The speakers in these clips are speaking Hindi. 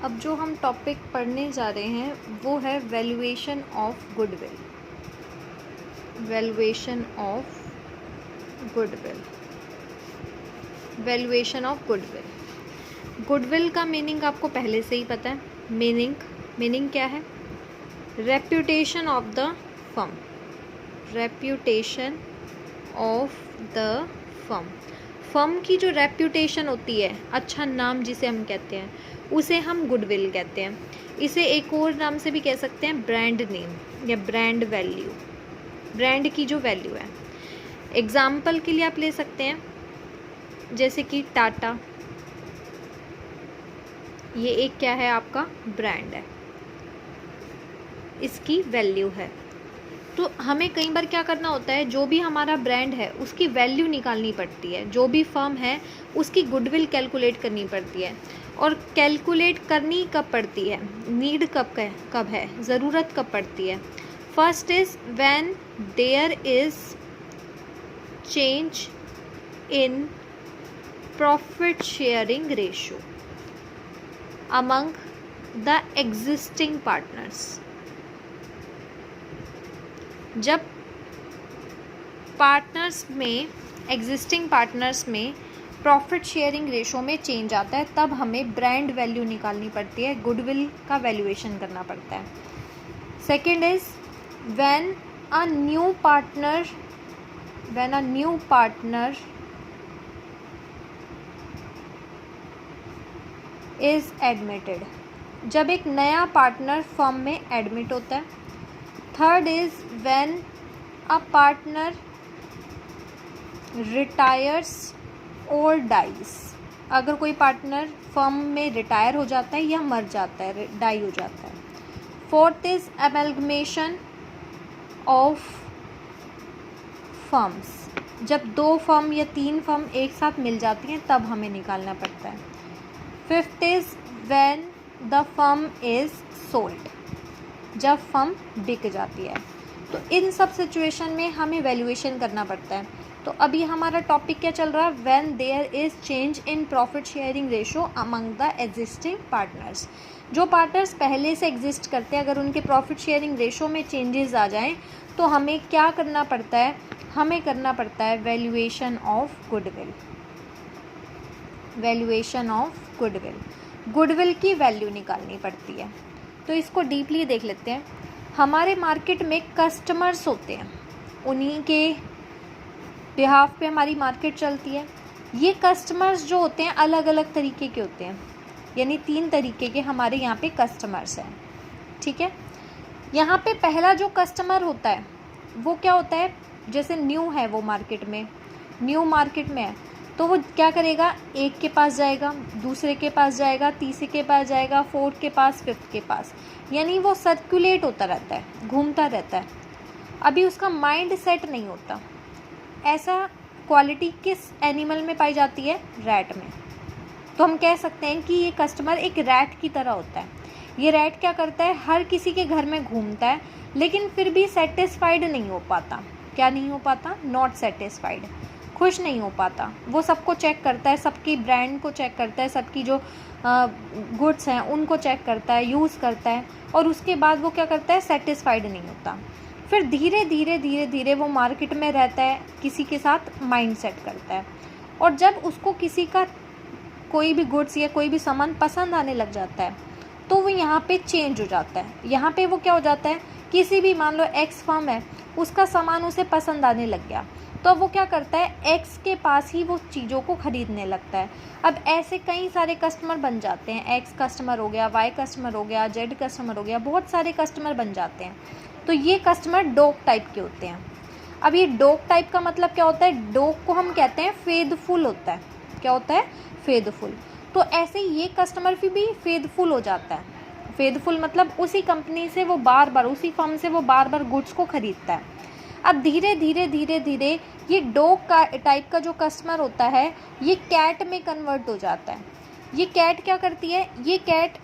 अब जो हम टॉपिक पढ़ने जा रहे हैं वो है valuation of goodwill. Valuation of goodwill. Valuation of goodwill. Goodwill का मीनिंग आपको पहले से ही पता है। मीनिंग क्या है? Reputation of the firm. Reputation of the firm. Firm की जो रेप्यूटेशन होती है, अच्छा नाम जिसे हम कहते हैं, उसे हम गुडविल कहते हैं। इसे एक और नाम से भी कह सकते हैं ब्रांड नेम या ब्रांड वैल्यू। ब्रांड की जो वैल्यू है। एग्जाम्पल के लिए आप ले सकते हैं जैसे कि टाटा, ये एक क्या है आपका ब्रांड है, इसकी वैल्यू है। तो हमें कई बार क्या करना होता है, जो भी हमारा ब्रांड है उसकी वैल्यू निकालनी पड़ती है। जो भी फर्म है उसकी गुडविल कैलकुलेट करनी पड़ती है। और कैलकुलेट करनी कब पड़ती है, नीड कब है, ज़रूरत कब पड़ती है? First is when there is change in profit sharing ratio among the existing partners. जब पार्टनर्स में, एग्जिस्टिंग पार्टनर्स में प्रॉफिट शेयरिंग रेशो में चेंज आता है, तब हमें ब्रांड वैल्यू निकालनी पड़ती है, गुडविल का वैल्यूएशन करना पड़ता है। Second is when a new partner is admitted. जब एक नया पार्टनर फर्म में एडमिट होता है। Third is when a partner retires और डाइज। अगर कोई पार्टनर फर्म में रिटायर हो जाता है या मर जाता है, डाई हो जाता है। Fourth is amalgamation of firms. जब 2 फर्म या 3 फर्म एक साथ मिल जाती हैं तब हमें निकालना पड़ता है। Fifth is when the firm is sold. जब फर्म बिक जाती है। तो इन सब सिचुएशन में हमें वैल्यूएशन करना पड़ता है। तो अभी हमारा टॉपिक क्या चल रहा है? When there is change in profit sharing ratio among the existing partners. जो पार्टनर्स पहले से एग्जिस्ट करते हैं, अगर उनके प्रॉफिट शेयरिंग रेशो में चेंजेस आ जाएं तो हमें क्या करना पड़ता है? हमें करना पड़ता है valuation of goodwill. Valuation of goodwill. Goodwill की वैल्यू निकालनी पड़ती है। तो इसको डीपली देख लेते हैं। हमारे मार्केट में कस्टमर्स होते हैं, उन्हीं के बिहाफ पे हमारी मार्केट चलती है। ये कस्टमर्स जो होते हैं अलग अलग तरीके के होते हैं, यानी 3 तरीके के हमारे यहाँ पे कस्टमर्स हैं। ठीक है, यहाँ पे पहला जो कस्टमर होता है वो क्या होता है? जैसे न्यू है, वो मार्केट में, न्यू मार्केट में है, तो वो क्या करेगा? एक के पास जाएगा, दूसरे के पास जाएगा, तीसरे के पास जाएगा, फोर्थ के पास, फिफ्थ के पास, यानी वो सर्कुलेट होता रहता है, घूमता रहता है। अभी उसका माइंड सेट नहीं होता। ऐसा क्वालिटी किस एनिमल में पाई जाती है? रैट में। तो हम कह सकते हैं कि ये कस्टमर एक रैट की तरह होता है। ये रैट क्या करता है? हर किसी के घर में घूमता है, लेकिन फिर भी सेटिस्फाइड नहीं हो पाता। क्या नहीं हो पाता? नॉट सेटिस्फाइड, खुश नहीं हो पाता। वो सबको चेक करता है, सबकी ब्रांड को चेक करता है, सबकी जो गुड्स हैं उनको चेक करता है, यूज़ करता है, और उसके बाद वो क्या करता है? सेटिस्फाइड नहीं होता। फिर धीरे धीरे वो मार्केट में रहता है, किसी के साथ माइंड सेट करता है, और जब उसको किसी का कोई भी गुड्स या कोई भी सामान पसंद आने लग जाता है तो वो यहाँ पे चेंज हो जाता है। यहाँ पे वो क्या हो जाता है? किसी भी, मान लो एक्स फर्म है, उसका सामान उसे पसंद आने लग गया, तो वो क्या करता है? एक्स के पास ही वो चीज़ों को खरीदने लगता है। अब ऐसे कई सारे कस्टमर बन जाते हैं। एक्स कस्टमर हो गया, वाई कस्टमर हो गया, जेड कस्टमर हो गया, बहुत सारे कस्टमर बन जाते हैं। तो ये कस्टमर डॉग टाइप के होते हैं। अब ये डॉग टाइप का मतलब क्या होता है? डॉग को हम कहते हैं फेथफुल होता है। क्या होता है? फेथफुल। तो ऐसे ही ये कस्टमर भी फेथफुल हो जाता है। फेथफुल मतलब उसी कंपनी से वो बार बार, उसी फर्म से वो बार बार गुड्स को खरीदता है। अब धीरे धीरे ये डॉग का टाइप का जो कस्टमर होता है ये कैट में कन्वर्ट हो जाता है। ये कैट क्या करती है? ये कैट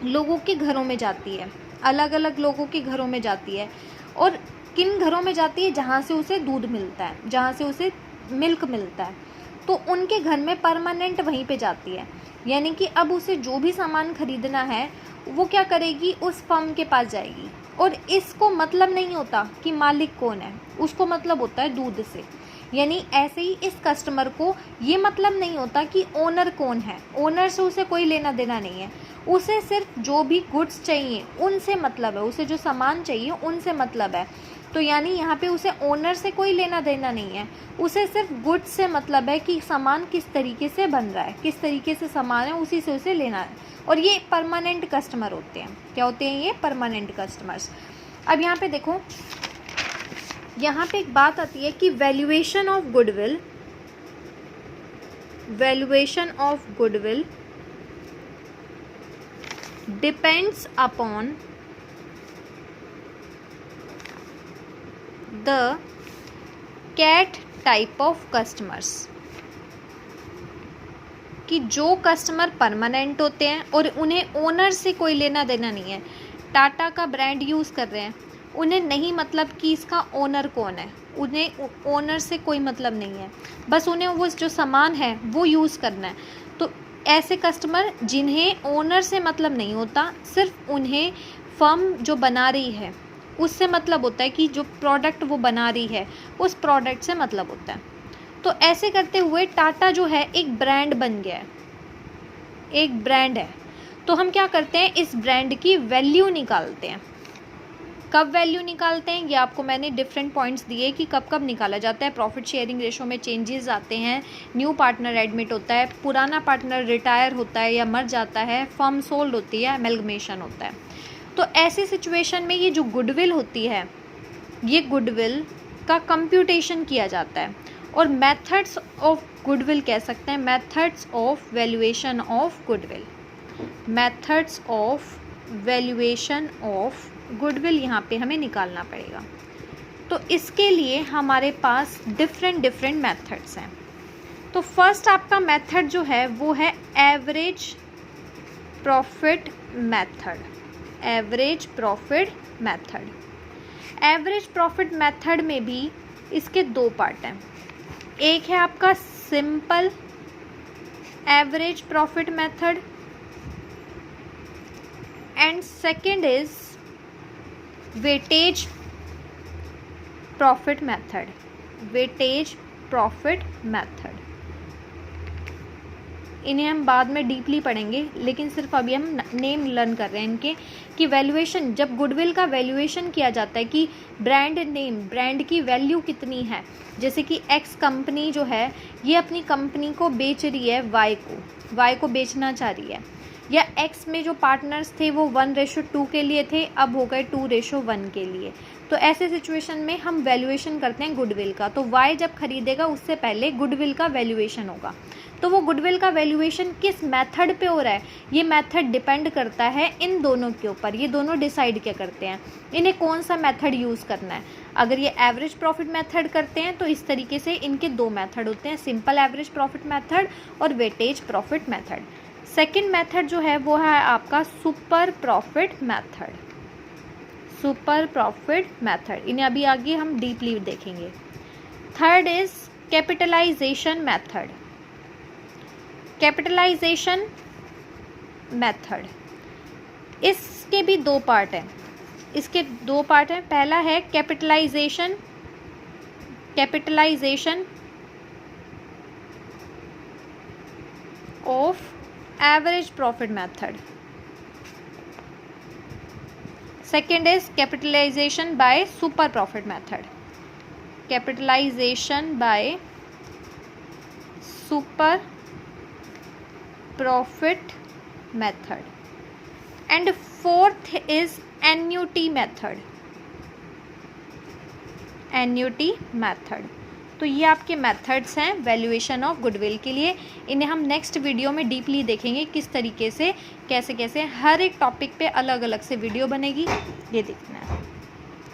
लोगों के घरों में जाती है, अलग अलग लोगों के घरों में जाती है। और किन घरों में जाती है? जहाँ से उसे दूध मिलता है, जहाँ से उसे मिल्क मिलता है। तो उनके घर में परमानेंट वहीं पे जाती है। यानी कि अब उसे जो भी सामान खरीदना है वो क्या करेगी, उस फर्म के पास जाएगी। और इसको मतलब नहीं होता कि मालिक कौन है, उसको मतलब होता है दूध से। यानी ऐसे ही इस कस्टमर को ये मतलब नहीं होता कि ओनर कौन है, ओनर से उसे कोई लेना देना नहीं है। उसे सिर्फ जो भी गुड्स चाहिए उनसे मतलब है, उसे जो सामान चाहिए उनसे मतलब है। तो यानी यहाँ पे उसे ओनर से कोई लेना देना नहीं है, उसे सिर्फ गुड्स से मतलब है कि सामान किस तरीके से बन रहा है, किस तरीके से सामान है, उसी से उसे लेना है। और ये परमानेंट कस्टमर होते हैं। क्या होते हैं ये? Permanent customers. अब यहाँ पे देखो, यहाँ पे एक बात आती है कि valuation of goodwill, valuation of goodwill depends upon the cat type of customers. कि जो कस्टमर परमानेंट होते हैं और उन्हें ओनर से कोई लेना देना नहीं है, टाटा का ब्रांड यूज़ कर रहे हैं, उन्हें नहीं मतलब कि इसका ओनर कौन है, उन्हें ओनर से कोई मतलब नहीं है, बस उन्हें वो जो सामान है वो यूज़ करना है। तो ऐसे कस्टमर जिन्हें ओनर से मतलब नहीं होता, सिर्फ उन्हें फर्म जो बना रही है उससे मतलब होता है, कि जो प्रोडक्ट वो बना रही है उस प्रोडक्ट से मतलब होता है। तो ऐसे करते हुए टाटा जो है एक ब्रांड बन गया है, एक ब्रांड है। तो हम क्या करते हैं, इस ब्रांड की वैल्यू निकालते हैं। कब वैल्यू निकालते हैं, ये आपको मैंने डिफरेंट पॉइंट्स दिए कि कब कब निकाला जाता है। प्रॉफिट शेयरिंग रेशो में चेंजेस आते हैं, न्यू पार्टनर एडमिट होता है, पुराना पार्टनर रिटायर होता है या मर जाता है, फर्म सोल्ड होती है, एमलगमेशन होता है। तो ऐसी सिचुएशन में ये जो गुडविल होती है, ये गुडविल का कंप्यूटेशन किया जाता है। और मेथड्स ऑफ गुडविल कह सकते हैं, methods of valuation of goodwill, methods of valuation of goodwill यहाँ पे हमें निकालना पड़ेगा। तो इसके लिए हमारे पास डिफरेंट मेथड्स हैं। तो फर्स्ट आपका मेथड जो है वो है average profit method, average profit method. Average profit method में भी इसके दो पार्ट हैं। एक है आपका simple average profit method and second is weightage profit method, weightage profit method. इन्हें हम बाद में डीपली पढ़ेंगे, लेकिन सिर्फ अभी हम नेम लर्न कर रहे हैं इनके, कि वैल्यूएशन, जब गुडविल का वैल्यूएशन किया जाता है कि ब्रांड नेम, ब्रांड की वैल्यू कितनी है। जैसे कि एक्स कंपनी जो है ये अपनी कंपनी को बेच रही है वाई को बेचना चाह रही है, या एक्स में जो पार्टनर्स थे वो 1:2 के लिए थे, अब हो गए 2:1 के लिए। तो ऐसे सिचुएशन में हम वैल्यूएशन करते हैं गुडविल का। तो वाई जब खरीदेगा उससे पहले गुडविल का वैल्यूएशन होगा। तो वो गुडविल का वैल्यूएशन किस मेथड पे हो रहा है, ये मेथड डिपेंड करता है इन दोनों के ऊपर। ये दोनों डिसाइड क्या करते हैं, इन्हें कौन सा मेथड यूज़ करना है। अगर ये एवरेज प्रॉफिट मेथड करते हैं तो इस तरीके से इनके दो मेथड होते हैं, सिंपल एवरेज प्रॉफिट मेथड और weightage profit method. Second method जो है वो है आपका super profit method, super profit method. इन्हें अभी आगे हम डीपली देखेंगे। Third is capitalization method, capitalization method. इसके भी दो पार्ट हैं, इसके दो पार्ट हैं। पहला है capitalization, capitalization of average profit method. Second is capitalization by super profit method, capitalization by super profit method. And fourth is annuity method, annuity method. तो ये आपके मेथड्स हैं वैल्यूएशन ऑफ गुडविल के लिए। इन्हें हम नेक्स्ट वीडियो में डीपली देखेंगे, किस तरीके से कैसे कैसे हर एक टॉपिक पे अलग अलग से वीडियो बनेगी, ये देखना है।